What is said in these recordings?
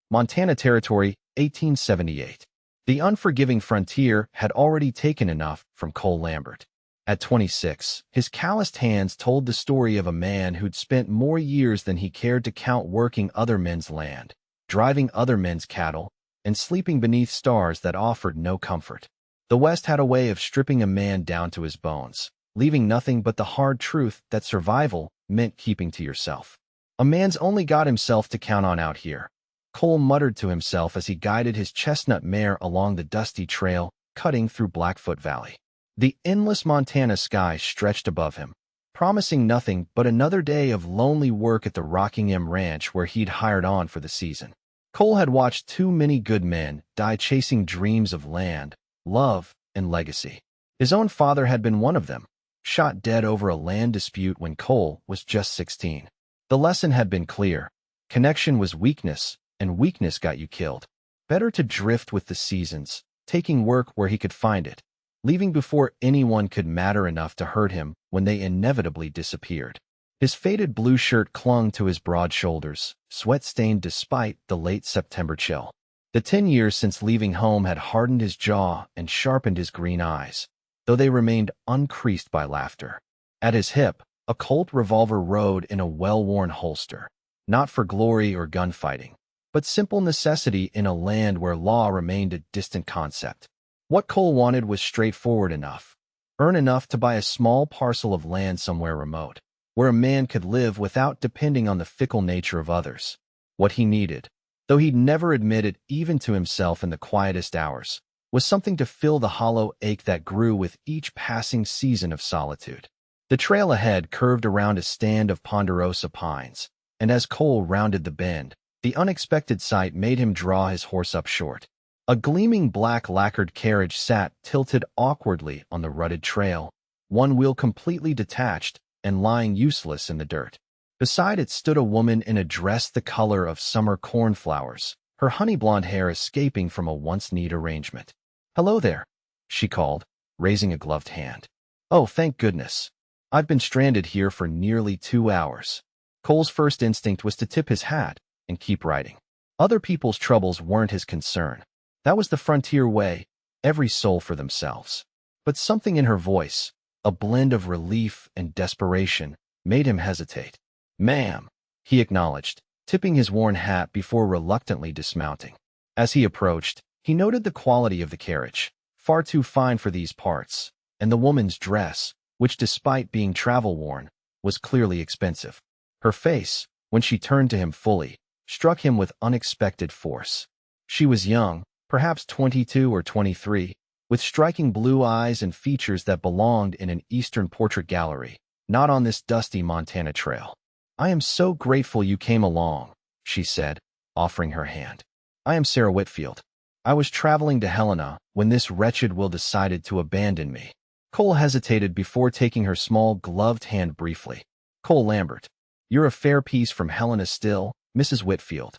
Montana Territory, 1878. The unforgiving frontier had already taken enough from Cole Lambert. At 26, his calloused hands told the story of a man who'd spent more years than he cared to count working other men's land, driving other men's cattle, and sleeping beneath stars that offered no comfort. The West had a way of stripping a man down to his bones, leaving nothing but the hard truth that survival meant keeping to yourself. A man's only got himself to count on out here, Cole muttered to himself as he guided his chestnut mare along the dusty trail cutting through Blackfoot Valley. The endless Montana sky stretched above him, promising nothing but another day of lonely work at the Rockingham Ranch where he'd hired on for the season. Cole had watched too many good men die chasing dreams of land, love, and legacy. His own father had been one of them, shot dead over a land dispute when Cole was just 16. The lesson had been clear. Connection was weakness, and weakness got you killed. Better to drift with the seasons, taking work where he could find it, leaving before anyone could matter enough to hurt him when they inevitably disappeared. His faded blue shirt clung to his broad shoulders, sweat-stained despite the late September chill. The 10 years since leaving home had hardened his jaw and sharpened his green eyes, though they remained uncreased by laughter. At his hip, a Colt revolver rode in a well-worn holster, not for glory or gunfighting, but simple necessity in a land where law remained a distant concept. What Cole wanted was straightforward enough: earn enough to buy a small parcel of land somewhere remote, where a man could live without depending on the fickle nature of others. What he needed, though he'd never admit it even to himself in the quietest hours, was something to fill the hollow ache that grew with each passing season of solitude. The trail ahead curved around a stand of ponderosa pines, and as Cole rounded the bend, the unexpected sight made him draw his horse up short. A gleaming black lacquered carriage sat tilted awkwardly on the rutted trail, one wheel completely detached and lying useless in the dirt. Beside it stood a woman in a dress the color of summer cornflowers, her honey-blonde hair escaping from a once-neat arrangement. "Hello there," she called, raising a gloved hand. "Oh, thank goodness. I've been stranded here for nearly 2 hours." Cole's first instinct was to tip his hat and keep riding. Other people's troubles weren't his concern. That was the frontier way, every soul for themselves. But something in her voice, a blend of relief and desperation, made him hesitate. "Ma'am," he acknowledged, tipping his worn hat before reluctantly dismounting. As he approached, he noted the quality of the carriage, far too fine for these parts, and the woman's dress, which despite being travel-worn, was clearly expensive. Her face, when she turned to him fully, struck him with unexpected force. She was young, perhaps 22 or 23, with striking blue eyes and features that belonged in an Eastern portrait gallery, not on this dusty Montana trail. "I am so grateful you came along," she said, offering her hand. "I am Sarah Whitfield. I was traveling to Helena when this wretched will decided to abandon me." Cole hesitated before taking her small gloved hand briefly. "Cole Lambert. You're a fair piece from Helena still, Mrs. Whitfield."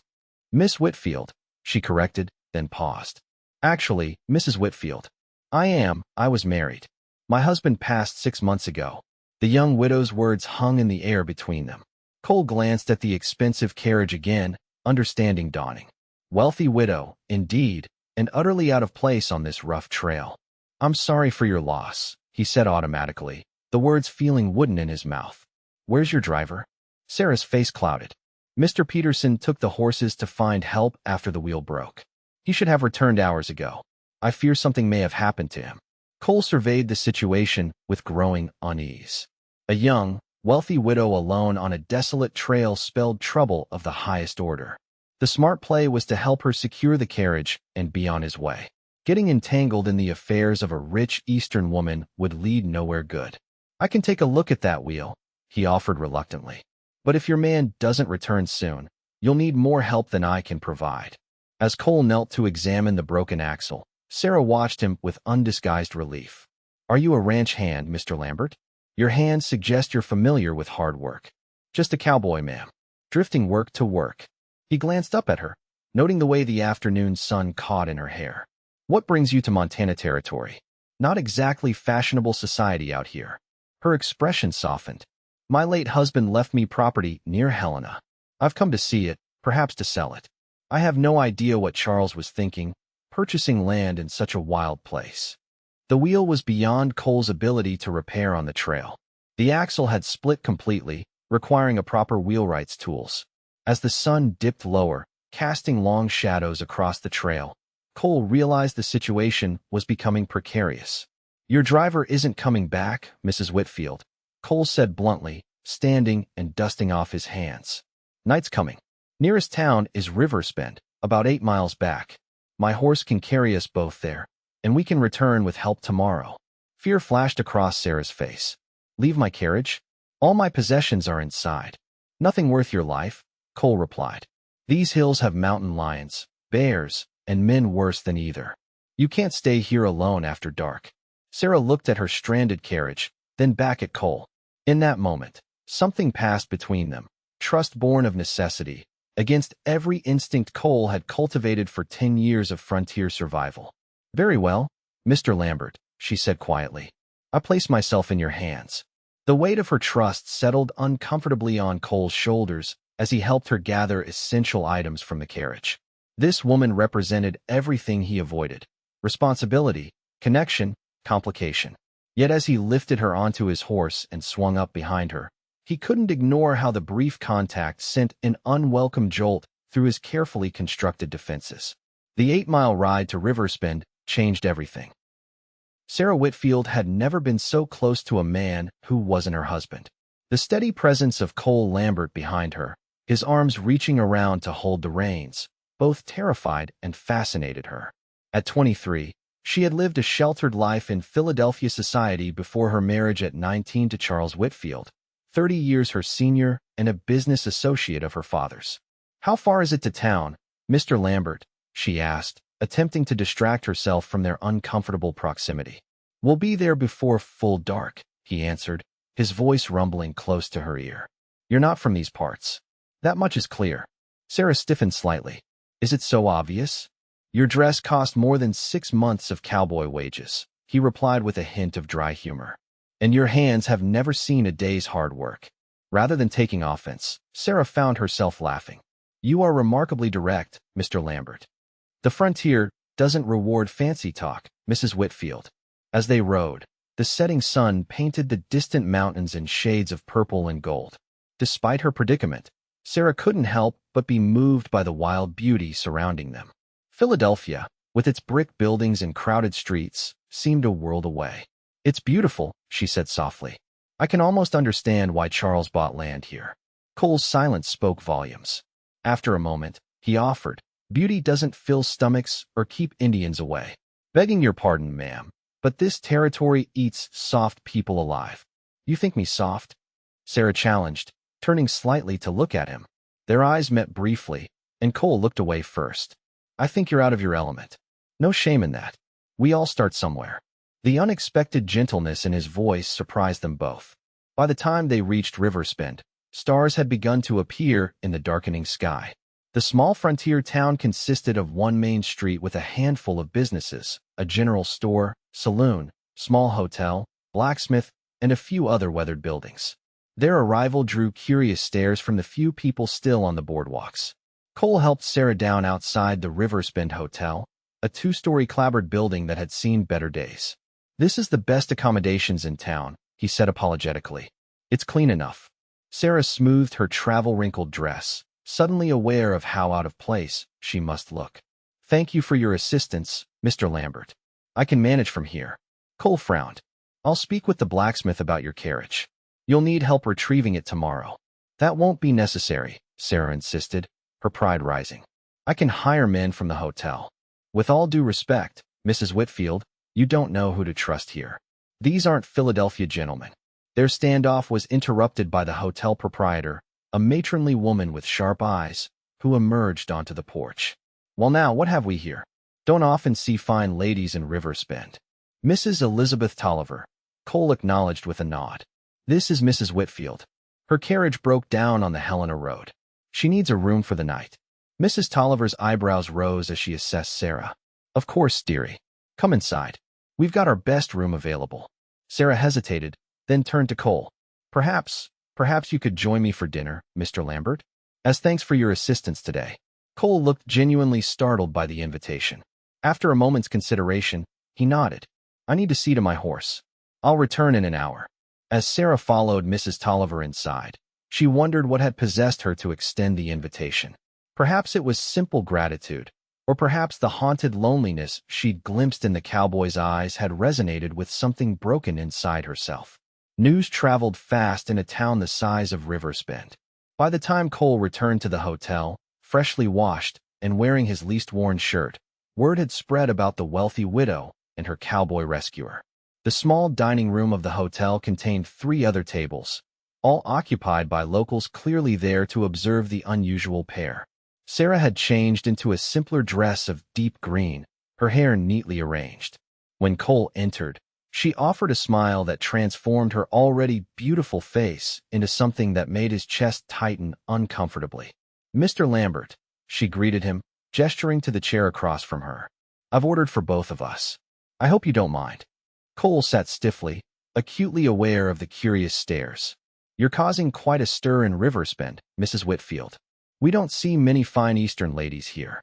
"Miss Whitfield," she corrected, then paused. "Actually, Mrs. Whitfield. I was married. My husband passed 6 months ago." The young widow's words hung in the air between them. Cole glanced at the expensive carriage again, understanding dawning. Wealthy widow, indeed, and utterly out of place on this rough trail. "I'm sorry for your loss," he said automatically, the words feeling wooden in his mouth. "Where's your driver?" Sarah's face clouded. "Mr. Peterson took the horses to find help after the wheel broke. He should have returned hours ago. I fear something may have happened to him." Cole surveyed the situation with growing unease. A young, wealthy widow alone on a desolate trail spelled trouble of the highest order. The smart play was to help her secure the carriage and be on his way. Getting entangled in the affairs of a rich Eastern woman would lead nowhere good. "I can take a look at that wheel," he offered reluctantly. "But if your man doesn't return soon, you'll need more help than I can provide." As Cole knelt to examine the broken axle, Sarah watched him with undisguised relief. "Are you a ranch hand, Mr. Lambert? Your hands suggest you're familiar with hard work." "Just a cowboy, ma'am. Drifting work to work." He glanced up at her, noting the way the afternoon sun caught in her hair. "What brings you to Montana Territory? Not exactly fashionable society out here." Her expression softened. "My late husband left me property near Helena. I've come to see it, perhaps to sell it." I have no idea what Charles was thinking, purchasing land in such a wild place. The wheel was beyond Cole's ability to repair on the trail. The axle had split completely, requiring a proper wheelwright's tools. As the sun dipped lower, casting long shadows across the trail, Cole realized the situation was becoming precarious. "Your driver isn't coming back, Mrs. Whitfield," Cole said bluntly, standing and dusting off his hands. "Night's coming. Nearest town is Riverspend, about 8 miles back. My horse can carry us both there, and we can return with help tomorrow." Fear flashed across Sarah's face. "Leave my carriage? All my possessions are inside." "Nothing worth your life," Cole replied. "These hills have mountain lions, bears, and men worse than either. You can't stay here alone after dark." Sarah looked at her stranded carriage, then back at Cole. In that moment, something passed between them, trust born of necessity, against every instinct Cole had cultivated for 10 years of frontier survival. "Very well, Mr. Lambert," she said quietly. "I place myself in your hands." The weight of her trust settled uncomfortably on Cole's shoulders as he helped her gather essential items from the carriage. This woman represented everything he avoided: responsibility, connection, complication. Yet as he lifted her onto his horse and swung up behind her, he couldn't ignore how the brief contact sent an unwelcome jolt through his carefully constructed defenses. The 8-mile ride to Riverspend changed everything. Sarah Whitfield had never been so close to a man who wasn't her husband. The steady presence of Cole Lambert behind her, his arms reaching around to hold the reins, both terrified and fascinated her. At 23, she had lived a sheltered life in Philadelphia society before her marriage at 19 to Charles Whitfield, 30 years her senior and a business associate of her father's. "How far is it to town, Mr. Lambert?" she asked, attempting to distract herself from their uncomfortable proximity. "We'll be there before full dark," he answered, his voice rumbling close to her ear. "You're not from these parts. That much is clear." Sarah stiffened slightly. "Is it so obvious?" "Your dress cost more than 6 months of cowboy wages," he replied with a hint of dry humor. "And your hands have never seen a day's hard work." Rather than taking offense, Sarah found herself laughing. "You are remarkably direct, Mr. Lambert." "The frontier doesn't reward fancy talk, Mrs. Whitfield." As they rode, the setting sun painted the distant mountains in shades of purple and gold. Despite her predicament, Sarah couldn't help but be moved by the wild beauty surrounding them. Philadelphia, with its brick buildings and crowded streets, seemed a world away. "It's beautiful," she said softly. "I can almost understand why Charles bought land here." Cole's silence spoke volumes. After a moment, he offered, "Beauty doesn't fill stomachs or keep Indians away." "Begging your pardon, ma'am, but this territory eats soft people alive." "You think me soft?" Sarah challenged, turning slightly to look at him. Their eyes met briefly, and Cole looked away first. "I think you're out of your element." "No shame in that. We all start somewhere." The unexpected gentleness in his voice surprised them both. By the time they reached Riverspend, stars had begun to appear in the darkening sky. The small frontier town consisted of one main street with a handful of businesses: a general store, saloon, small hotel, blacksmith, and a few other weathered buildings. Their arrival drew curious stares from the few people still on the boardwalks. Cole helped Sarah down outside the Riverspend Hotel, a 2-story clapboard building that had seen better days. "This is the best accommodations in town," he said apologetically. "It's clean enough." Sarah smoothed her travel-wrinkled dress, suddenly aware of how out of place she must look. "Thank you for your assistance, Mr. Lambert. I can manage from here." Cole frowned. "I'll speak with the blacksmith about your carriage. You'll need help retrieving it tomorrow." "That won't be necessary," Sarah insisted, her pride rising. "I can hire men from the hotel." "With all due respect, Mrs. Whitfield, you don't know who to trust here. These aren't Philadelphia gentlemen." Their standoff was interrupted by the hotel proprietor, a matronly woman with sharp eyes, who emerged onto the porch. "Well now, what have we here? Don't often see fine ladies in Riverspend." "Mrs. Elizabeth Tolliver," Cole acknowledged with a nod. "This is Mrs. Whitfield. Her carriage broke down on the Helena Road. She needs a room for the night." Mrs. Tolliver's eyebrows rose as she assessed Sarah. "Of course, dearie. Come inside. We've got our best room available." Sarah hesitated, then turned to Cole. Perhaps you could join me for dinner, Mr. Lambert? As thanks for your assistance today." Cole looked genuinely startled by the invitation. After a moment's consideration, he nodded. I need to see to my horse. I'll return in an hour. As Sarah followed Mrs. Tolliver inside, she wondered what had possessed her to extend the invitation. Perhaps it was simple gratitude, or perhaps the haunted loneliness she'd glimpsed in the cowboy's eyes had resonated with something broken inside herself. News traveled fast in a town the size of Riversbend. By the time Cole returned to the hotel, freshly washed and wearing his least-worn shirt, word had spread about the wealthy widow and her cowboy rescuer. The small dining room of the hotel contained 3 other tables, all occupied by locals clearly there to observe the unusual pair. Sarah had changed into a simpler dress of deep green, her hair neatly arranged. When Cole entered, she offered a smile that transformed her already beautiful face into something that made his chest tighten uncomfortably. "Mr. Lambert," she greeted him, gesturing to the chair across from her. "I've ordered for both of us. I hope you don't mind." Cole sat stiffly, acutely aware of the curious stares. "You're causing quite a stir in Riversbend, Mrs. Whitfield. We don't see many fine Eastern ladies here."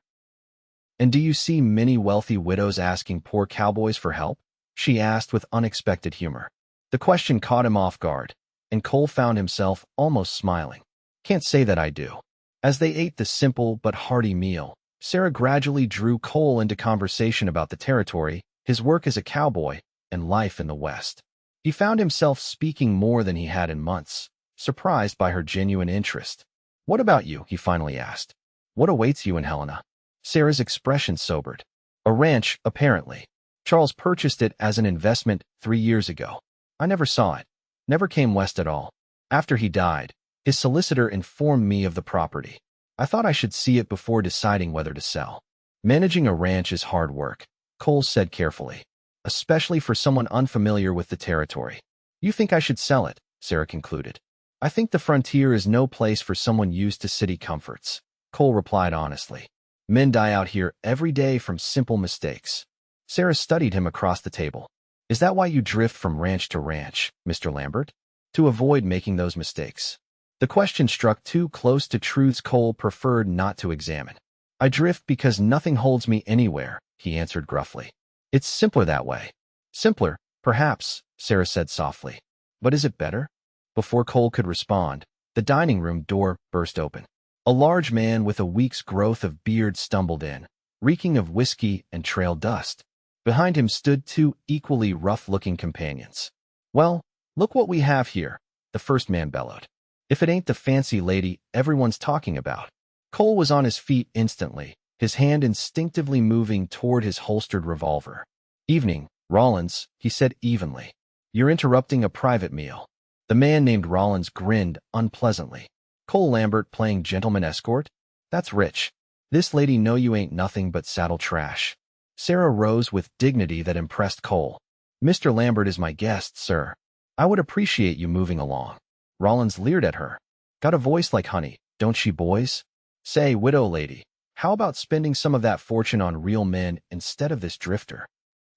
"And do you see many wealthy widows asking poor cowboys for help?" she asked with unexpected humor. The question caught him off guard, and Cole found himself almost smiling. "Can't say that I do." As they ate the simple but hearty meal, Sarah gradually drew Cole into conversation about the territory, his work as a cowboy, and life in the West. He found himself speaking more than he had in months, surprised by her genuine interest. "What about you?" he finally asked. "What awaits you in Helena?" Sarah's expression sobered. "A ranch, apparently. Charles purchased it as an investment 3 years ago. I never saw it. Never came west at all. After he died, his solicitor informed me of the property. I thought I should see it before deciding whether to sell." "Managing a ranch is hard work," Cole said carefully, "especially for someone unfamiliar with the territory." "You think I should sell it," Sarah concluded. "I think the frontier is no place for someone used to city comforts," Cole replied honestly. "Men die out here every day from simple mistakes." Sarah studied him across the table. "Is that why you drift from ranch to ranch, Mr. Lambert? To avoid making those mistakes?" The question struck too close to truths Cole preferred not to examine. "I drift because nothing holds me anywhere," he answered gruffly. "It's simpler that way." "Simpler, perhaps," Sarah said softly. "But is it better?" Before Cole could respond, the dining room door burst open. A large man with a week's growth of beard stumbled in, reeking of whiskey and trail dust. Behind him stood 2 equally rough-looking companions. "Well, look what we have here," the first man bellowed. "If it ain't the fancy lady everyone's talking about." Cole was on his feet instantly, his hand instinctively moving toward his holstered revolver. "Evening, Rollins," he said evenly. "You're interrupting a private meal." The man named Rollins grinned unpleasantly. "Cole Lambert playing gentleman escort? That's rich. This lady know you ain't nothing but saddle trash." Sarah rose with dignity that impressed Cole. "Mr. Lambert is my guest, sir. I would appreciate you moving along." Rollins leered at her. "Got a voice like honey, don't she, boys? Say, widow lady, how about spending some of that fortune on real men instead of this drifter?"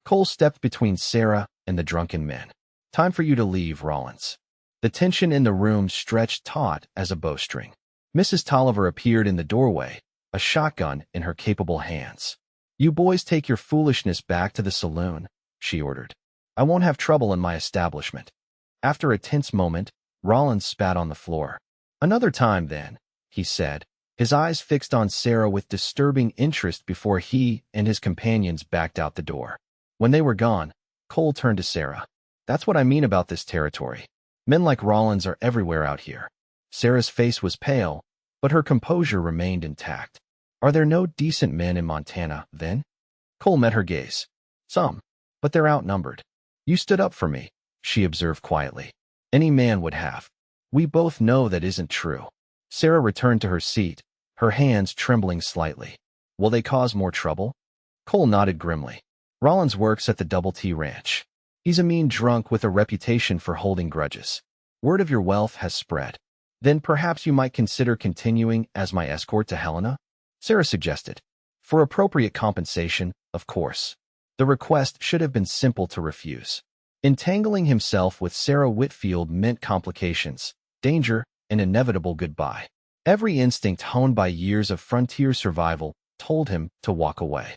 Cole stepped between Sarah and the drunken men. "Time for you to leave, Rollins." The tension in the room stretched taut as a bowstring. Mrs. Tolliver appeared in the doorway, a shotgun in her capable hands. "You boys take your foolishness back to the saloon," she ordered. "I won't have trouble in my establishment." After a tense moment, Rollins spat on the floor. "Another time, then," he said, his eyes fixed on Sarah with disturbing interest before he and his companions backed out the door. When they were gone, Cole turned to Sarah. "That's what I mean about this territory. Men like Rollins are everywhere out here." Sarah's face was pale, but her composure remained intact. "Are there no decent men in Montana, then?" Cole met her gaze. "Some, but they're outnumbered." "You stood up for me," she observed quietly. "Any man would have." "We both know that isn't true." Sarah returned to her seat, her hands trembling slightly. "Will they cause more trouble?" Cole nodded grimly. "Rollins works at the Double T Ranch. He's a mean drunk with a reputation for holding grudges. Word of your wealth has spread. Then perhaps you might consider continuing as my escort to Helena?" Sarah suggested. "For appropriate compensation, of course." The request should have been simple to refuse. Entangling himself with Sarah Whitfield meant complications, danger, an inevitable goodbye. Every instinct honed by years of frontier survival told him to walk away.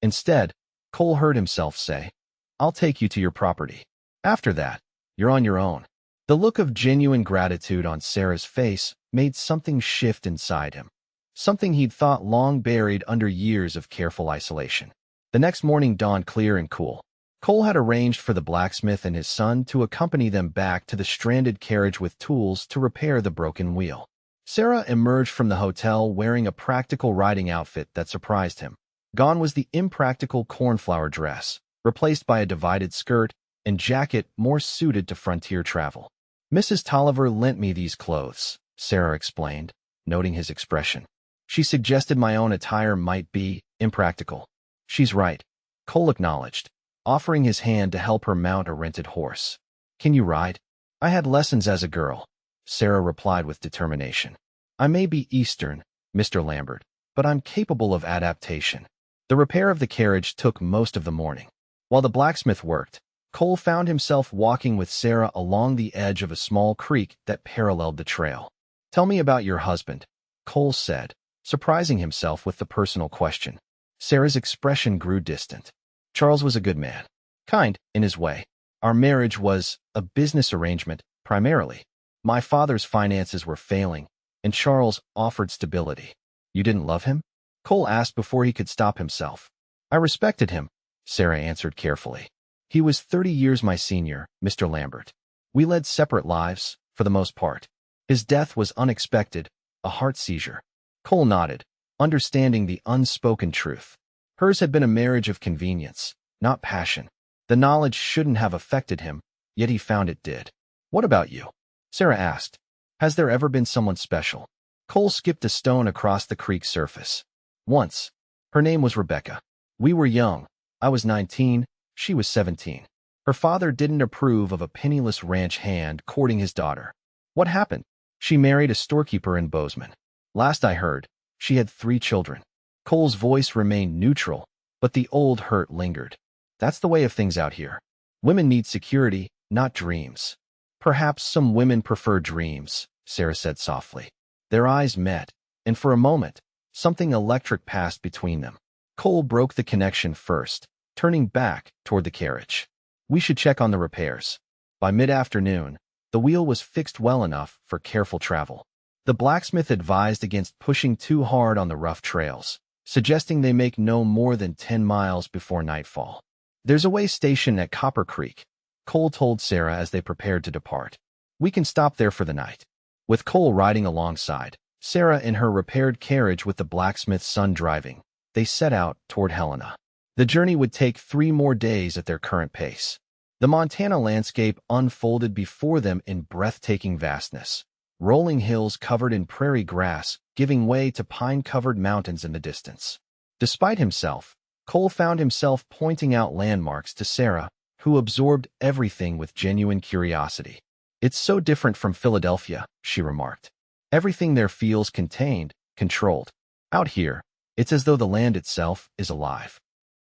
Instead, Cole heard himself say, "I'll take you to your property. After that, you're on your own." The look of genuine gratitude on Sarah's face made something shift inside him, something he'd thought long buried under years of careful isolation. The next morning dawned clear and cool. Cole had arranged for the blacksmith and his son to accompany them back to the stranded carriage with tools to repair the broken wheel. Sarah emerged from the hotel wearing a practical riding outfit that surprised him. Gone was the impractical cornflower dress, replaced by a divided skirt and jacket more suited to frontier travel. "Mrs. Tolliver lent me these clothes," Sarah explained, noting his expression. "She suggested my own attire might be impractical." "She's right," Cole acknowledged, offering his hand to help her mount a rented horse. "Can you ride?" "I had lessons as a girl," Sarah replied with determination. "I may be Eastern, Mr. Lambert, but I'm capable of adaptation." The repair of the carriage took most of the morning. While the blacksmith worked, Cole found himself walking with Sarah along the edge of a small creek that paralleled the trail. "Tell me about your husband," Cole said, surprising himself with the personal question. Sarah's expression grew distant. "Charles was a good man. Kind, in his way. Our marriage was a business arrangement, primarily. My father's finances were failing, and Charles offered stability." "You didn't love him?" Cole asked before he could stop himself. "I respected him," Sarah answered carefully. "He was 30 years my senior, Mr. Lambert. We led separate lives, for the most part. His death was unexpected, a heart seizure." Cole nodded, understanding the unspoken truth. Hers had been a marriage of convenience, not passion. The knowledge shouldn't have affected him, yet he found it did. "What about you?" Sarah asked. "Has there ever been someone special?" Cole skipped a stone across the creek's surface. "Once. Her name was Rebecca. We were young. I was 19, she was 17. Her father didn't approve of a penniless ranch hand courting his daughter. What happened? She married a storekeeper in Bozeman. Last I heard, she had 3 children." Cole's voice remained neutral, but the old hurt lingered. "That's the way of things out here. Women need security, not dreams." "Perhaps some women prefer dreams," Sarah said softly. Their eyes met, and for a moment, something electric passed between them. Cole broke the connection first, turning back toward the carriage. "We should check on the repairs." By mid-afternoon, the wheel was fixed well enough for careful travel. The blacksmith advised against pushing too hard on the rough trails, suggesting they make no more than 10 miles before nightfall. "There's a way station at Copper Creek," Cole told Sarah as they prepared to depart. "We can stop there for the night." With Cole riding alongside, Sarah in her repaired carriage with the blacksmith's son driving, they set out toward Helena. The journey would take 3 more days at their current pace. The Montana landscape unfolded before them in breathtaking vastness. Rolling hills covered in prairie grass, giving way to pine-covered mountains in the distance. Despite himself, Cole found himself pointing out landmarks to Sarah, who absorbed everything with genuine curiosity. "It's so different from Philadelphia," she remarked. "Everything there feels contained, controlled. Out here, it's as though the land itself is alive."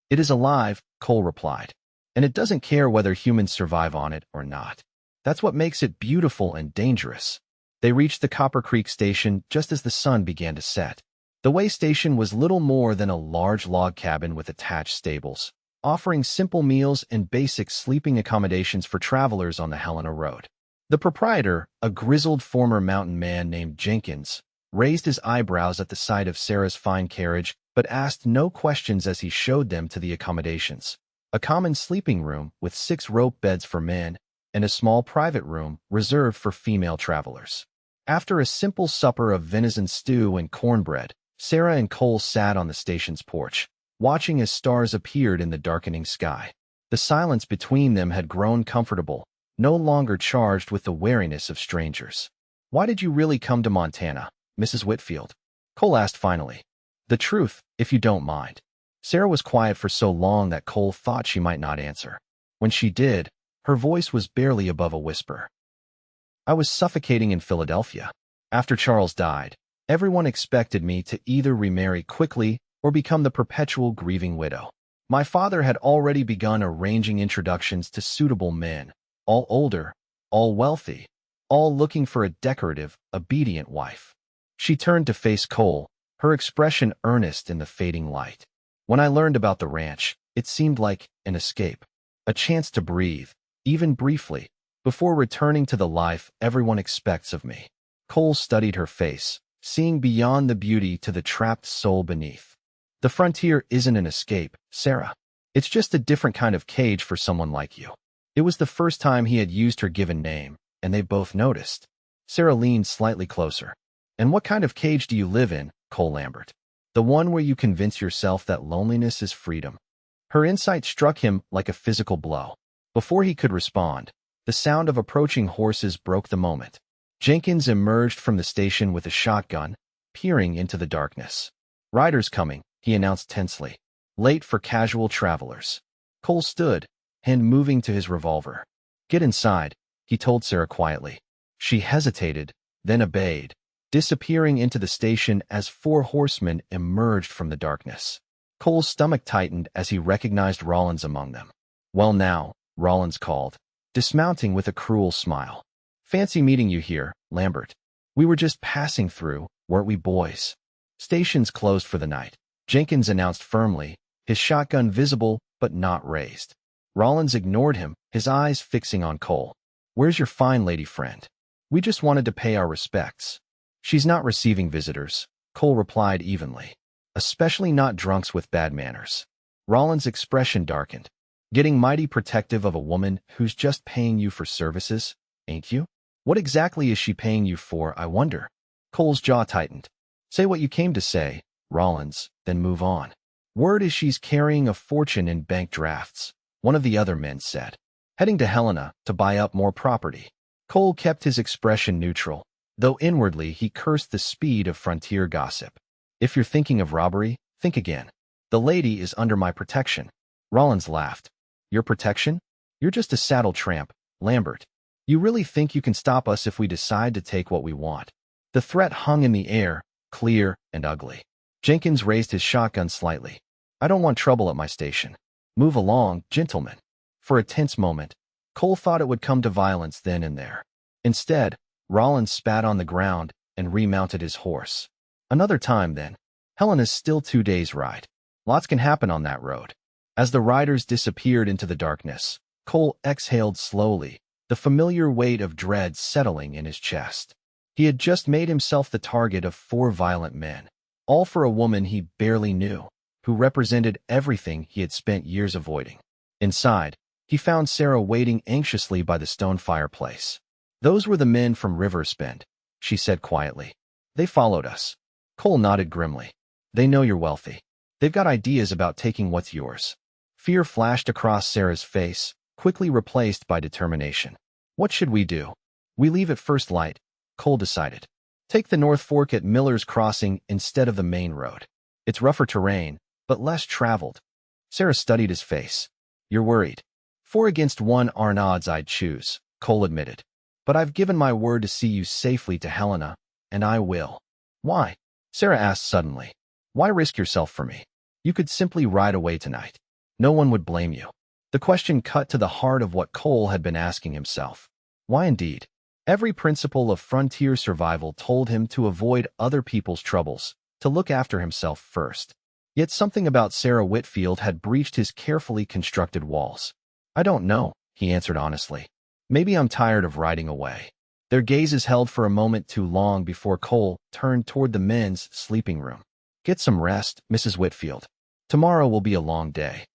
"It is alive," Cole replied, "and it doesn't care whether humans survive on it or not. That's what makes it beautiful and dangerous." They reached the Copper Creek station just as the sun began to set. The way station was little more than a large log cabin with attached stables, offering simple meals and basic sleeping accommodations for travelers on the Helena Road. The proprietor, a grizzled former mountain man named Jenkins, raised his eyebrows at the sight of Sarah's fine carriage, but asked no questions as he showed them to the accommodations. A common sleeping room with 6 rope beds for men, and a small private room reserved for female travelers. After a simple supper of venison stew and cornbread, Sarah and Cole sat on the station's porch, watching as stars appeared in the darkening sky. The silence between them had grown comfortable, no longer charged with the wariness of strangers. "Why did you really come to Montana, Mrs. Whitfield?" Cole asked finally. "The truth, if you don't mind." Sarah was quiet for so long that Cole thought she might not answer. When she did, her voice was barely above a whisper. "I was suffocating in Philadelphia. After Charles died, everyone expected me to either remarry quickly or become the perpetual grieving widow. My father had already begun arranging introductions to suitable men, all older, all wealthy, all looking for a decorative, obedient wife. She turned to face Cole, her expression earnest in the fading light. When I learned about the ranch, it seemed like an escape, a chance to breathe, even briefly, before returning to the life everyone expects of me. Cole studied her face, seeing beyond the beauty to the trapped soul beneath. The frontier isn't an escape, Sarah. It's just a different kind of cage for someone like you. It was the first time he had used her given name, and they both noticed. Sarah leaned slightly closer. And what kind of cage do you live in, Cole Lambert? The one where you convince yourself that loneliness is freedom. Her insight struck him like a physical blow. Before he could respond, the sound of approaching horses broke the moment. Jenkins emerged from the station with a shotgun, peering into the darkness. "Riders coming," he announced tensely. "Late for casual travelers." Cole stood, hand moving to his revolver. "Get inside," he told Sarah quietly. She hesitated, then obeyed, disappearing into the station as 4 horsemen emerged from the darkness. Cole's stomach tightened as he recognized Rollins among them. "Well now," Rollins called, dismounting with a cruel smile. "Fancy meeting you here, Lambert. We were just passing through, weren't we, boys?" "Station's closed for the night," Jenkins announced firmly, his shotgun visible but not raised. Rollins ignored him, his eyes fixing on Cole. "Where's your fine lady friend? We just wanted to pay our respects." "She's not receiving visitors," Cole replied evenly. "Especially not drunks with bad manners." Rollins' expression darkened. "Getting mighty protective of a woman who's just paying you for services, ain't you? What exactly is she paying you for, I wonder?" Cole's jaw tightened. "Say what you came to say, Rollins, then move on." "Word is she's carrying a fortune in bank drafts," one of the other men said. "Heading to Helena to buy up more property." Cole kept his expression neutral, though inwardly he cursed the speed of frontier gossip. "If you're thinking of robbery, think again. The lady is under my protection." Rollins laughed. "Your protection? You're just a saddle tramp, Lambert. You really think you can stop us if we decide to take what we want?" The threat hung in the air, clear and ugly. Jenkins raised his shotgun slightly. "I don't want trouble at my station. Move along, gentlemen." For a tense moment, Cole thought it would come to violence then and there. Instead, Rollins spat on the ground and remounted his horse. "Another time, then. Helena's still 2 days' ride. Lots can happen on that road." As the riders disappeared into the darkness, Cole exhaled slowly, the familiar weight of dread settling in his chest. He had just made himself the target of 4 violent men, all for a woman he barely knew, who represented everything he had spent years avoiding. Inside, he found Sarah waiting anxiously by the stone fireplace. "Those were the men from Riversbend," she said quietly. "They followed us." Cole nodded grimly. "They know you're wealthy. They've got ideas about taking what's yours." Fear flashed across Sarah's face, quickly replaced by determination. "What should we do?" "We leave at first light," Cole decided. "Take the North Fork at Miller's Crossing instead of the main road. It's rougher terrain, but less traveled." Sarah studied his face. "You're worried." "4 against 1 aren't odds I'd choose," Cole admitted. "But I've given my word to see you safely to Helena, and I will." "Why?" Sarah asked suddenly. "Why risk yourself for me? You could simply ride away tonight. No one would blame you." The question cut to the heart of what Cole had been asking himself. Why indeed? Every principle of frontier survival told him to avoid other people's troubles, to look after himself first. Yet something about Sarah Whitfield had breached his carefully constructed walls. "I don't know," he answered honestly. "Maybe I'm tired of riding away." Their gazes held for a moment too long before Cole turned toward the men's sleeping room. "Get some rest, Mrs. Whitfield. Tomorrow will be a long day."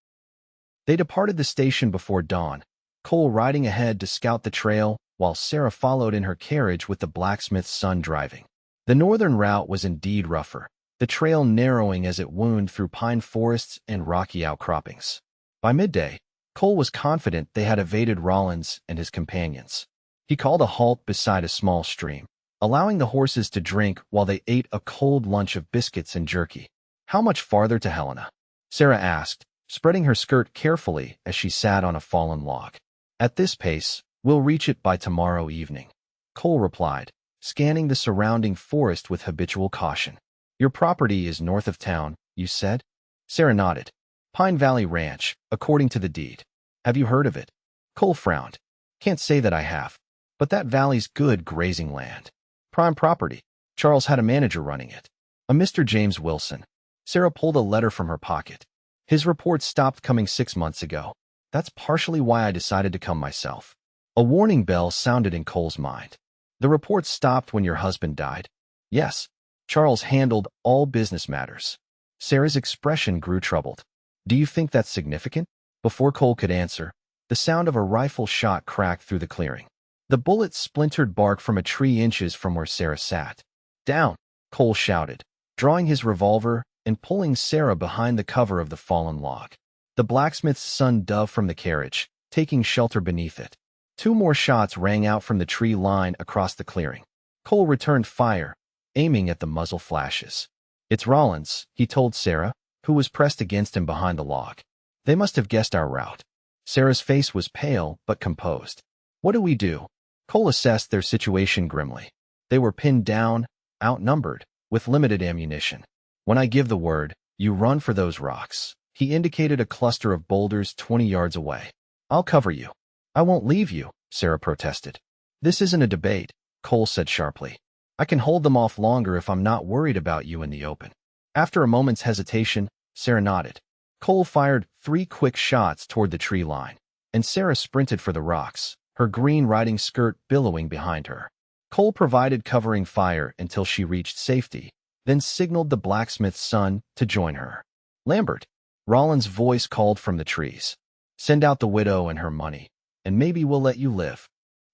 They departed the station before dawn, Cole riding ahead to scout the trail, while Sarah followed in her carriage with the blacksmith's son driving. The northern route was indeed rougher, the trail narrowing as it wound through pine forests and rocky outcroppings. By midday, Cole was confident they had evaded Rollins and his companions. He called a halt beside a small stream, allowing the horses to drink while they ate a cold lunch of biscuits and jerky. "How much farther to Helena?" Sarah asked, spreading her skirt carefully as she sat on a fallen log. "At this pace, we'll reach it by tomorrow evening," Cole replied, scanning the surrounding forest with habitual caution. "Your property is north of town, you said?" Sarah nodded. "Pine Valley Ranch, according to the deed. Have you heard of it?" Cole frowned. "Can't say that I have, but that valley's good grazing land. Prime property. Charles had a manager running it. A Mr. James Wilson. Sarah pulled a letter from her pocket. His report stopped coming 6 months ago. That's partially why I decided to come myself. A warning bell sounded in Cole's mind. The report stopped when your husband died? Yes. Charles handled all business matters. Sarah's expression grew troubled. Do you think that's significant? Before Cole could answer, the sound of a rifle shot cracked through the clearing. The bullet splintered bark from a tree inches from where Sarah sat. Down, Cole shouted, drawing his revolver and pulling Sarah behind the cover of the fallen log. The blacksmith's son dove from the carriage, taking shelter beneath it. 2 more shots rang out from the tree line across the clearing. Cole returned fire, aiming at the muzzle flashes. It's Rollins, he told Sarah, who was pressed against him behind the log. They must have guessed our route. Sarah's face was pale but composed. What do we do? Cole assessed their situation grimly. They were pinned down, outnumbered, with limited ammunition. When I give the word, you run for those rocks. He indicated a cluster of boulders 20 yards away. I'll cover you. I won't leave you, Sarah protested. This isn't a debate, Cole said sharply. I can hold them off longer if I'm not worried about you in the open. After a moment's hesitation, Sarah nodded. Cole fired 3 quick shots toward the tree line, and Sarah sprinted for the rocks, her green riding skirt billowing behind her. Cole provided covering fire until she reached safety, then signaled the blacksmith's son to join her. Lambert, Rollins' voice called from the trees. Send out the widow and her money, and maybe we'll let you live.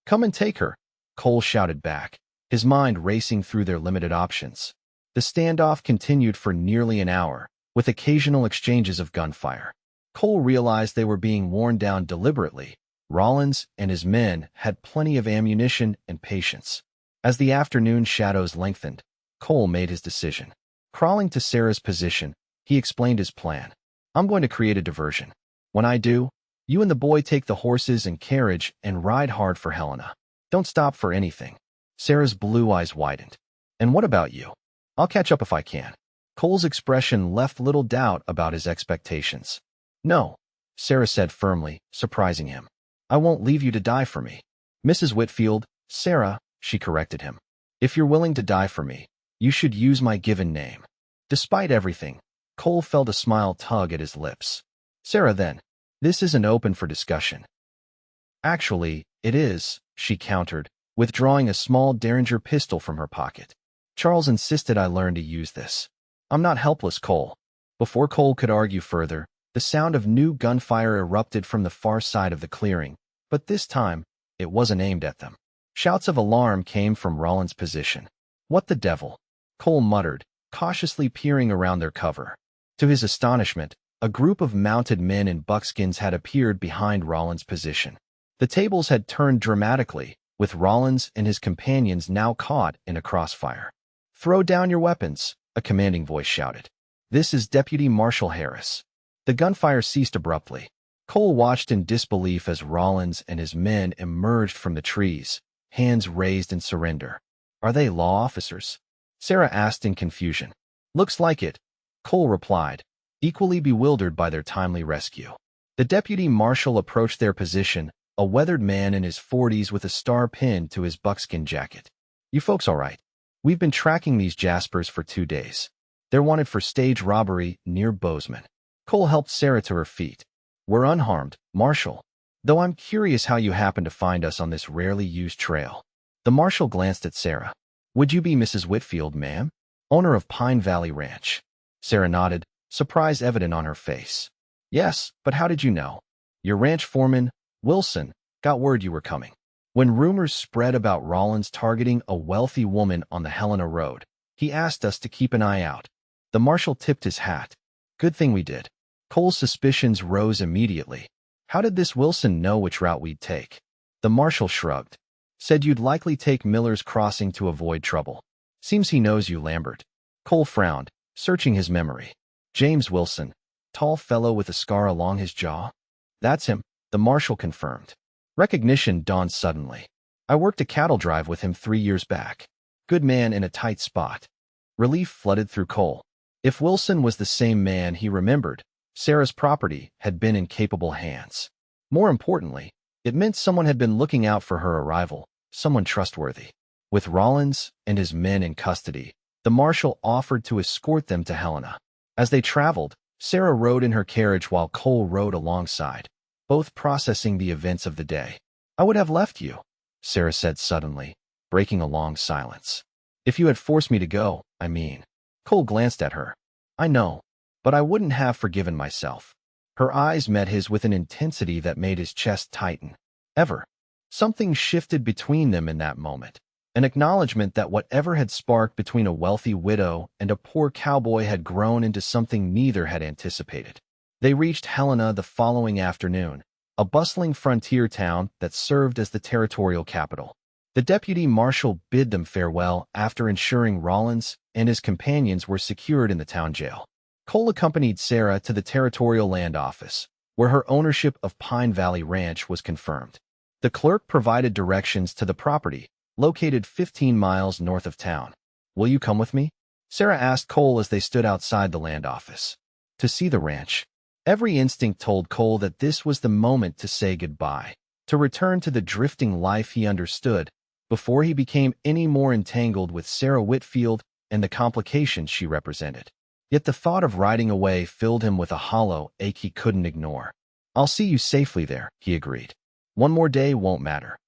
Come and take her, Cole shouted back, his mind racing through their limited options. The standoff continued for nearly an hour, with occasional exchanges of gunfire. Cole realized they were being worn down deliberately. Rollins and his men had plenty of ammunition and patience. As the afternoon shadows lengthened, Cole made his decision. Crawling to Sarah's position, he explained his plan. I'm going to create a diversion. When I do, you and the boy take the horses and carriage and ride hard for Helena. Don't stop for anything. Sarah's blue eyes widened. And what about you? I'll catch up if I can. Cole's expression left little doubt about his expectations. No, Sarah said firmly, surprising him. I won't leave you to die for me. Mrs. Whitfield, Sarah, she corrected him. If you're willing to die for me, you should use my given name. Despite everything, Cole felt a smile tug at his lips. Sarah then, this isn't open for discussion. Actually, it is, she countered, withdrawing a small Derringer pistol from her pocket. Charles insisted I learn to use this. I'm not helpless, Cole. Before Cole could argue further, the sound of new gunfire erupted from the far side of the clearing, but this time, it wasn't aimed at them. Shouts of alarm came from Rollins' position. What the devil? Cole muttered, cautiously peering around their cover. To his astonishment, a group of mounted men in buckskins had appeared behind Rollins' position. The tables had turned dramatically, with Rollins and his companions now caught in a crossfire. Throw down your weapons, a commanding voice shouted. This is Deputy Marshal Harris. The gunfire ceased abruptly. Cole watched in disbelief as Rollins and his men emerged from the trees, hands raised in surrender. Are they law officers? Sarah asked in confusion. Looks like it, Cole replied, equally bewildered by their timely rescue. The deputy marshal approached their position, a weathered man in his 40s with a star pinned to his buckskin jacket. You folks all right? We've been tracking these Jaspers for 2 days. They're wanted for stage robbery near Bozeman. Cole helped Sarah to her feet. We're unharmed, Marshal, though I'm curious how you happen to find us on this rarely used trail. The marshal glanced at Sarah. Would you be Mrs. Whitfield, ma'am? Owner of Pine Valley Ranch. Sarah nodded, surprise evident on her face. Yes, but how did you know? Your ranch foreman, Wilson, got word you were coming. When rumors spread about Rollins targeting a wealthy woman on the Helena Road, he asked us to keep an eye out. The marshal tipped his hat. Good thing we did. Cole's suspicions rose immediately. How did this Wilson know which route we'd take? The marshal shrugged. Said you'd likely take Miller's Crossing to avoid trouble. Seems he knows you, Lambert. Cole frowned, searching his memory. James Wilson, tall fellow with a scar along his jaw? That's him, the marshal confirmed. Recognition dawned suddenly. I worked a cattle drive with him 3 years back. Good man in a tight spot. Relief flooded through Cole. If Wilson was the same man he remembered, Sarah's property had been in capable hands. More importantly, it meant someone had been looking out for her arrival, someone trustworthy. With Rollins and his men in custody, the marshal offered to escort them to Helena. As they traveled, Sarah rode in her carriage while Cole rode alongside, both processing the events of the day. "I would have left you," Sarah said suddenly, breaking a long silence. "If you had forced me to go, I mean." Cole glanced at her. "I know, but I wouldn't have forgiven myself." Her eyes met his with an intensity that made his chest tighten. Ever. Something shifted between them in that moment. An acknowledgement that whatever had sparked between a wealthy widow and a poor cowboy had grown into something neither had anticipated. They reached Helena the following afternoon, a bustling frontier town that served as the territorial capital. The deputy marshal bid them farewell after ensuring Rollins and his companions were secured in the town jail. Cole accompanied Sarah to the territorial land office, where her ownership of Pine Valley Ranch was confirmed. The clerk provided directions to the property, located 15 miles north of town. "Will you come with me?" Sarah asked Cole as they stood outside the land office. To see the ranch. Every instinct told Cole that this was the moment to say goodbye, to return to the drifting life he understood, before he became any more entangled with Sarah Whitfield and the complications she represented. Yet the thought of riding away filled him with a hollow ache he couldn't ignore. "I'll see you safely there," he agreed. "One more day won't matter."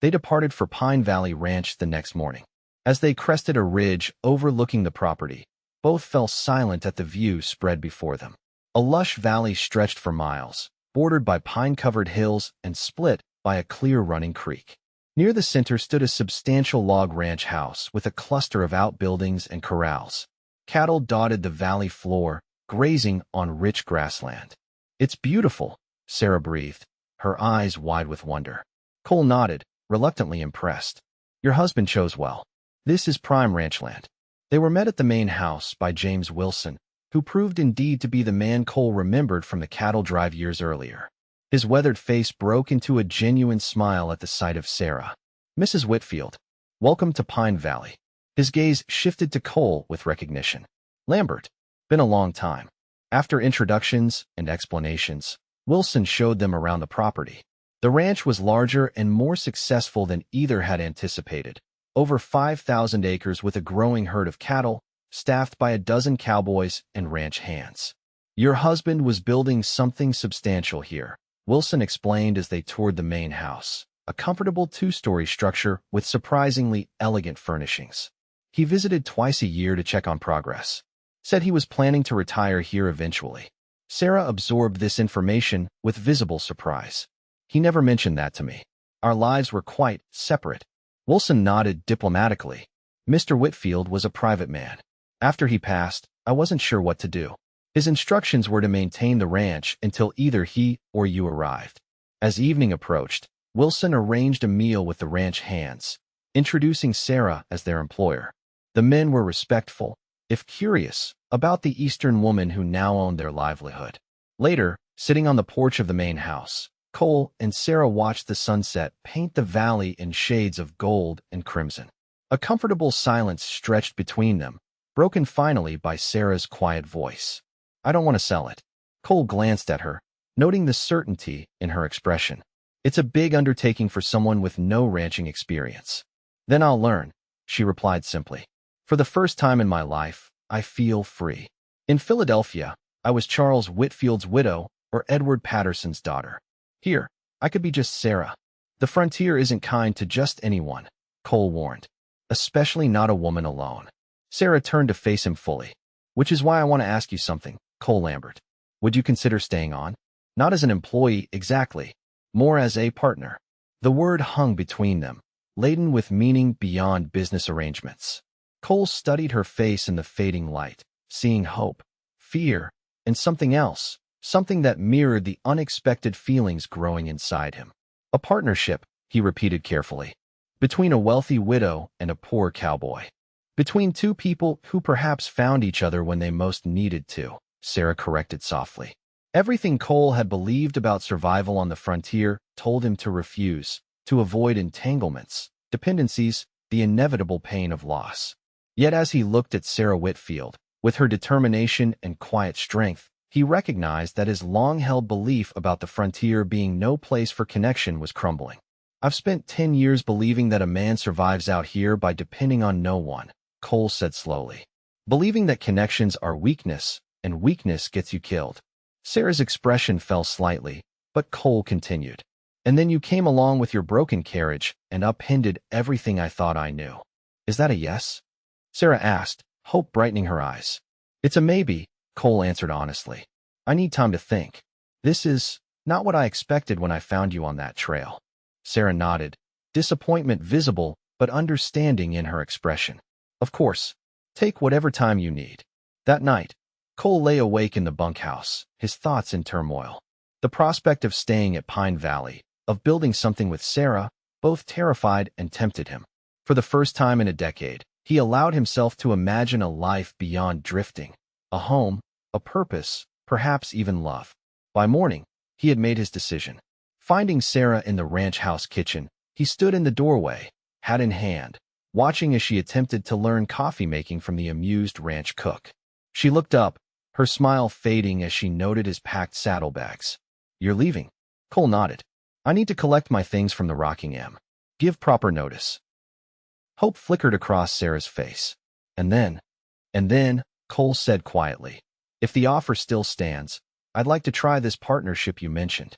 They departed for Pine Valley Ranch the next morning. As they crested a ridge overlooking the property, both fell silent at the view spread before them. A lush valley stretched for miles, bordered by pine-covered hills and split by a clear running creek. Near the center stood a substantial log ranch house with a cluster of outbuildings and corrals. Cattle dotted the valley floor, grazing on rich grassland. "It's beautiful," Sarah breathed, her eyes wide with wonder. Cole nodded, reluctantly impressed. "Your husband chose well. This is prime ranchland." They were met at the main house by James Wilson, who proved indeed to be the man Cole remembered from the cattle drive years earlier. His weathered face broke into a genuine smile at the sight of Sarah. "Mrs. Whitfield, welcome to Pine Valley." His gaze shifted to Cole with recognition. "Lambert, been a long time." After introductions and explanations, Wilson showed them around the property. The ranch was larger and more successful than either had anticipated. Over 5,000 acres with a growing herd of cattle, staffed by a dozen cowboys and ranch hands. "Your husband was building something substantial here," Wilson explained as they toured the main house, a comfortable two-story structure with surprisingly elegant furnishings. "He visited twice a year to check on progress. Said he was planning to retire here eventually." Sarah absorbed this information with visible surprise. "He never mentioned that to me. Our lives were quite separate." Wilson nodded diplomatically. "Mr. Whitfield was a private man. After he passed, I wasn't sure what to do. His instructions were to maintain the ranch until either he or you arrived." As evening approached, Wilson arranged a meal with the ranch hands, introducing Sarah as their employer. The men were respectful, if curious, about the Eastern woman who now owned their livelihood. Later, sitting on the porch of the main house, Cole and Sarah watched the sunset paint the valley in shades of gold and crimson. A comfortable silence stretched between them, broken finally by Sarah's quiet voice. "I don't want to sell it." Cole glanced at her, noting the certainty in her expression. "It's a big undertaking for someone with no ranching experience." "Then I'll learn," she replied simply. "For the first time in my life, I feel free. In Philadelphia, I was Charles Whitfield's widow or Edward Patterson's daughter. Here, I could be just Sarah." "The frontier isn't kind to just anyone," Cole warned. "Especially not a woman alone." Sarah turned to face him fully. "Which is why I want to ask you something, Cole Lambert. Would you consider staying on? Not as an employee exactly, more as a partner." The word hung between them, laden with meaning beyond business arrangements. Cole studied her face in the fading light, seeing hope, fear, and something else, something that mirrored the unexpected feelings growing inside him. "A partnership," he repeated carefully, "between a wealthy widow and a poor cowboy. Between two people who perhaps found each other when they most needed to," Sarah corrected softly. Everything Cole had believed about survival on the frontier told him to refuse, to avoid entanglements, dependencies, the inevitable pain of loss. Yet as he looked at Sarah Whitfield, with her determination and quiet strength, he recognized that his long-held belief about the frontier being no place for connection was crumbling. I've spent 10 years believing that a man survives out here by depending on no one, Cole said slowly. Believing that connections are weakness, and weakness gets you killed. Sarah's expression fell slightly, but Cole continued. And then you came along with your broken carriage and upended everything I thought I knew. Is that a yes? Sarah asked, hope brightening her eyes. It's a maybe, Cole answered honestly. I need time to think. This is not what I expected when I found you on that trail. Sarah nodded, disappointment visible but understanding in her expression. Of course, take whatever time you need. That night, Cole lay awake in the bunkhouse, his thoughts in turmoil. The prospect of staying at Pine Valley, of building something with Sarah, both terrified and tempted him. For the first time in a decade, he allowed himself to imagine a life beyond drifting, a home, a purpose, perhaps even love. By morning, he had made his decision. Finding Sarah in the ranch house kitchen, he stood in the doorway, hat in hand, watching as she attempted to learn coffee making from the amused ranch cook. She looked up, her smile fading as she noted his packed saddlebags. You're leaving? Cole nodded. I need to collect my things from the Rocking M. Give proper notice. Hope flickered across Sarah's face. And then, Cole said quietly, if the offer still stands, I'd like to try this partnership you mentioned.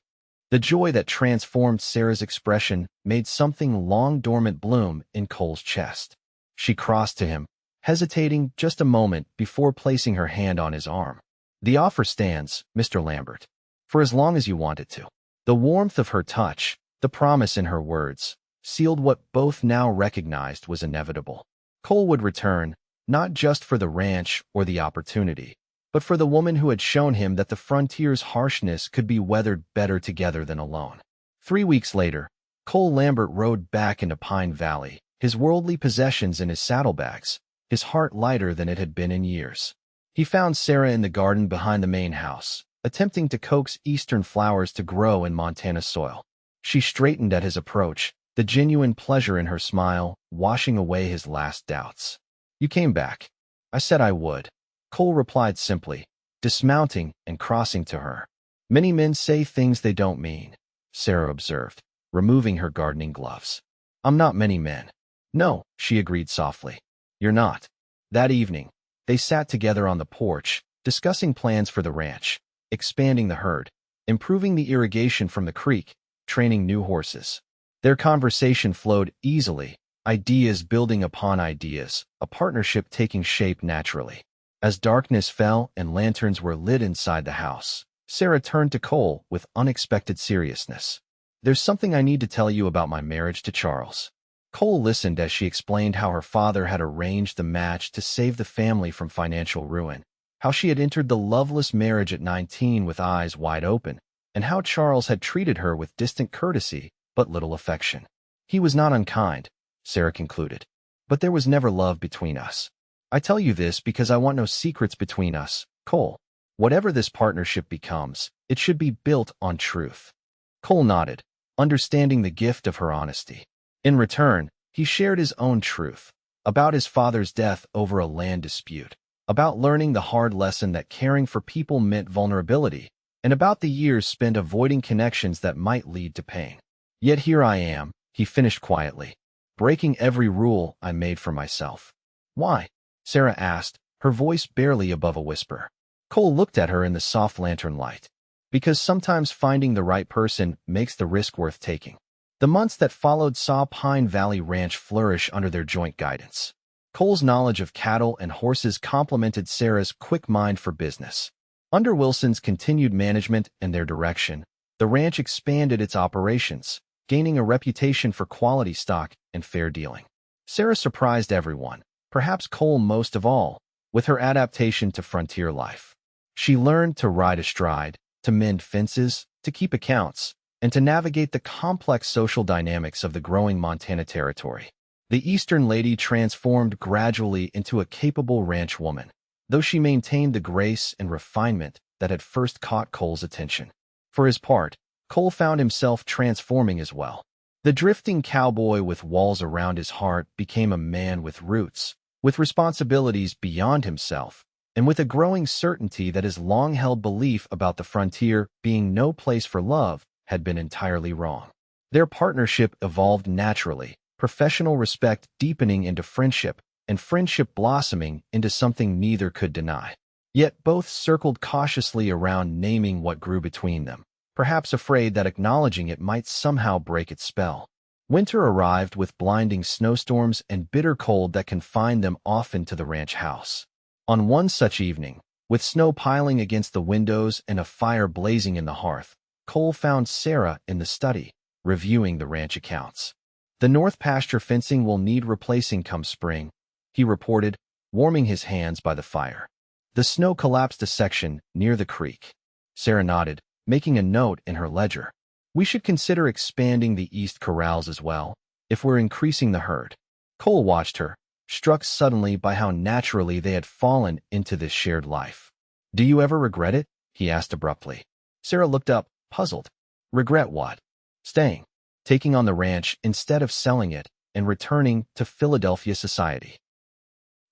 The joy that transformed Sarah's expression made something long dormant bloom in Cole's chest. She crossed to him, hesitating just a moment before placing her hand on his arm. The offer stands, Mr. Lambert, for as long as you want it to. The warmth of her touch, the promise in her words, sealed what both now recognized was inevitable. Cole would return, not just for the ranch or the opportunity, but for the woman who had shown him that the frontier's harshness could be weathered better together than alone. 3 weeks later, Cole Lambert rode back into Pine Valley, his worldly possessions in his saddlebags, his heart lighter than it had been in years. He found Sarah in the garden behind the main house, attempting to coax eastern flowers to grow in Montana soil. She straightened at his approach, the genuine pleasure in her smile washing away his last doubts. You came back. I said I would. Cole replied simply, dismounting and crossing to her. Many men say things they don't mean, Sarah observed, removing her gardening gloves. I'm not many men. No, she agreed softly. You're not. That evening, they sat together on the porch, discussing plans for the ranch, expanding the herd, improving the irrigation from the creek, training new horses. Their conversation flowed easily, ideas building upon ideas, a partnership taking shape naturally. As darkness fell and lanterns were lit inside the house, Sarah turned to Cole with unexpected seriousness. There's something I need to tell you about my marriage to Charles. Cole listened as she explained how her father had arranged the match to save the family from financial ruin, how she had entered the loveless marriage at 19 with eyes wide open, and how Charles had treated her with distant courtesy but little affection. He was not unkind, Sarah concluded, but there was never love between us. I tell you this because I want no secrets between us, Cole. Whatever this partnership becomes, it should be built on truth. Cole nodded, understanding the gift of her honesty. In return, he shared his own truth, about his father's death over a land dispute, about learning the hard lesson that caring for people meant vulnerability, and about the years spent avoiding connections that might lead to pain. Yet here I am, he finished quietly, breaking every rule I made for myself. Why? Sarah asked, her voice barely above a whisper. Cole looked at her in the soft lantern light. Because sometimes finding the right person makes the risk worth taking. The months that followed saw Pine Valley Ranch flourish under their joint guidance. Cole's knowledge of cattle and horses complemented Sarah's quick mind for business. Under Wilson's continued management and their direction, the ranch expanded its operations, gaining a reputation for quality stock and fair dealing. Sarah surprised everyone, perhaps Cole most of all, with her adaptation to frontier life. She learned to ride astride, to mend fences, to keep accounts, and to navigate the complex social dynamics of the growing Montana territory. The Eastern lady transformed gradually into a capable ranch woman, though she maintained the grace and refinement that had first caught Cole's attention. For his part, Cole found himself transforming as well. The drifting cowboy with walls around his heart became a man with roots, with responsibilities beyond himself, and with a growing certainty that his long-held belief about the frontier being no place for love had been entirely wrong. Their partnership evolved naturally, professional respect deepening into friendship, and friendship blossoming into something neither could deny. Yet both circled cautiously around naming what grew between them, perhaps afraid that acknowledging it might somehow break its spell. Winter arrived with blinding snowstorms and bitter cold that confined them often to the ranch house. On one such evening, with snow piling against the windows and a fire blazing in the hearth, Cole found Sarah in the study, reviewing the ranch accounts. "The north pasture fencing will need replacing come spring," he reported, warming his hands by the fire. "The snow collapsed a section near the creek." Sarah nodded, making a note in her ledger. "We should consider expanding the east corrals as well, if we're increasing the herd." Cole watched her, struck suddenly by how naturally they had fallen into this shared life. "Do you ever regret it?" he asked abruptly. Sarah looked up, puzzled. "Regret what?" "Staying. Taking on the ranch instead of selling it and returning to Philadelphia society."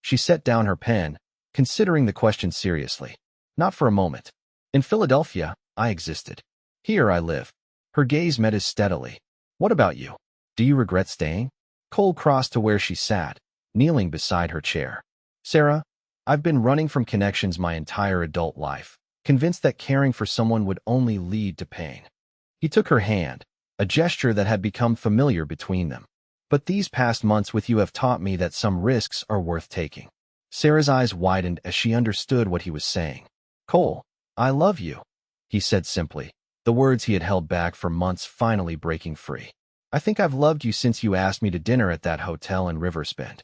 She set down her pen, considering the question seriously. "Not for a moment. In Philadelphia, I existed. Here I live." Her gaze met his steadily. "What about you? Do you regret staying?" Cole crossed to where she sat, kneeling beside her chair. "Sarah, I've been running from connections my entire adult life, convinced that caring for someone would only lead to pain." He took her hand, a gesture that had become familiar between them. "But these past months with you have taught me that some risks are worth taking." Sarah's eyes widened as she understood what he was saying. "Cole, I love you," he said simply, the words he had held back for months finally breaking free. "I think I've loved you since you asked me to dinner at that hotel in Riversbend."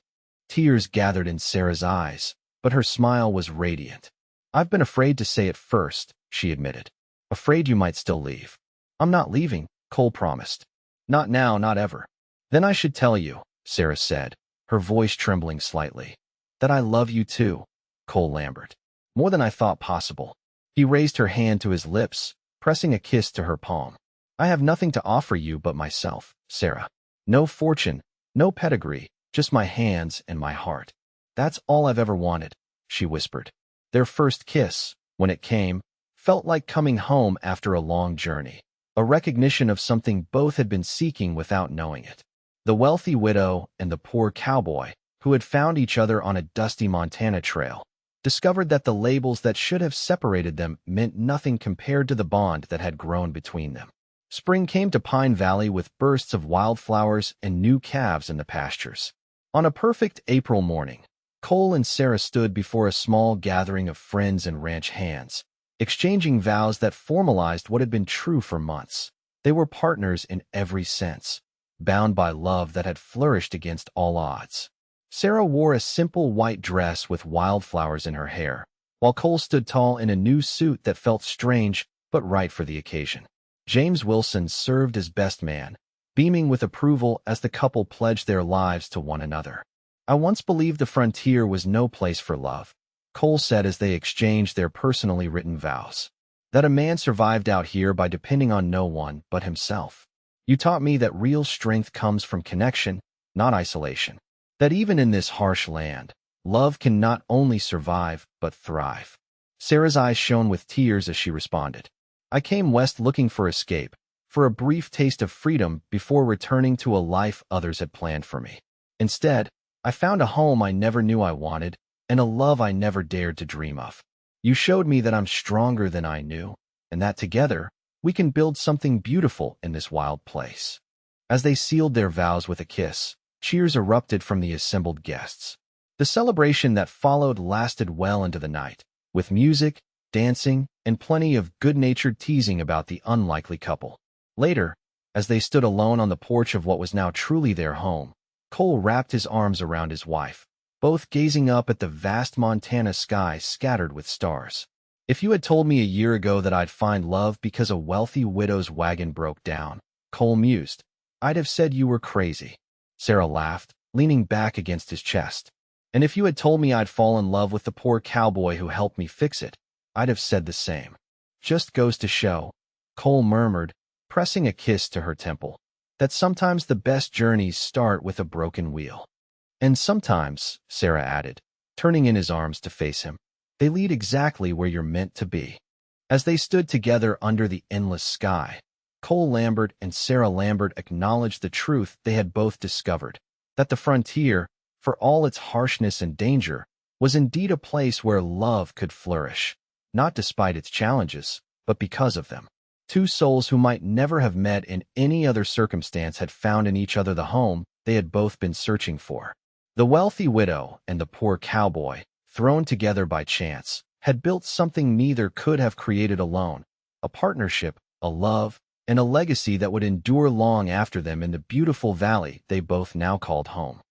Tears gathered in Sarah's eyes, but her smile was radiant. "I've been afraid to say it first," she admitted. "Afraid you might still leave." "I'm not leaving," Cole promised. "Not now, not ever." "Then I should tell you," Sarah said, her voice trembling slightly, "that I love you too, Cole Lambert. More than I thought possible." He raised her hand to his lips, pressing a kiss to her palm. "I have nothing to offer you but myself, Sarah. No fortune, no pedigree, just my hands and my heart. That's all I've ever wanted," she whispered. Their first kiss, when it came, felt like coming home after a long journey, a recognition of something both had been seeking without knowing it. The wealthy widow and the poor cowboy, who had found each other on a dusty Montana trail, discovered that the labels that should have separated them meant nothing compared to the bond that had grown between them. Spring came to Pine Valley with bursts of wildflowers and new calves in the pastures. On a perfect April morning, Cole and Sarah stood before a small gathering of friends and ranch hands, exchanging vows that formalized what had been true for months. They were partners in every sense, bound by love that had flourished against all odds. Sarah wore a simple white dress with wildflowers in her hair, while Cole stood tall in a new suit that felt strange but right for the occasion. James Wilson served as best man, beaming with approval as the couple pledged their lives to one another. "I once believed the frontier was no place for love," Cole said as they exchanged their personally written vows. "That a man survived out here by depending on no one but himself. You taught me that real strength comes from connection, not isolation. That even in this harsh land, love can not only survive, but thrive." Sarah's eyes shone with tears as she responded. "I came west looking for escape, for a brief taste of freedom before returning to a life others had planned for me. Instead, I found a home I never knew I wanted, and a love I never dared to dream of. You showed me that I'm stronger than I knew, and that together, we can build something beautiful in this wild place." As they sealed their vows with a kiss, cheers erupted from the assembled guests. The celebration that followed lasted well into the night, with music, dancing, and plenty of good-natured teasing about the unlikely couple. Later, as they stood alone on the porch of what was now truly their home, Cole wrapped his arms around his wife, both gazing up at the vast Montana sky scattered with stars. "If you had told me a year ago that I'd find love because a wealthy widow's wagon broke down," Cole mused, "I'd have said you were crazy." Sarah laughed, leaning back against his chest. "And if you had told me I'd fall in love with the poor cowboy who helped me fix it, I'd have said the same." "Just goes to show," Cole murmured, pressing a kiss to her temple, "that sometimes the best journeys start with a broken wheel." "And sometimes," Sarah added, turning in his arms to face him, "they lead exactly where you're meant to be." As they stood together under the endless sky, Cole Lambert and Sarah Lambert acknowledged the truth they had both discovered, that the frontier, for all its harshness and danger, was indeed a place where love could flourish, not despite its challenges, but because of them. Two souls who might never have met in any other circumstance had found in each other the home they had both been searching for. The wealthy widow and the poor cowboy, thrown together by chance, had built something neither could have created alone, a partnership, a love, and a legacy that would endure long after them in the beautiful valley they both now called home.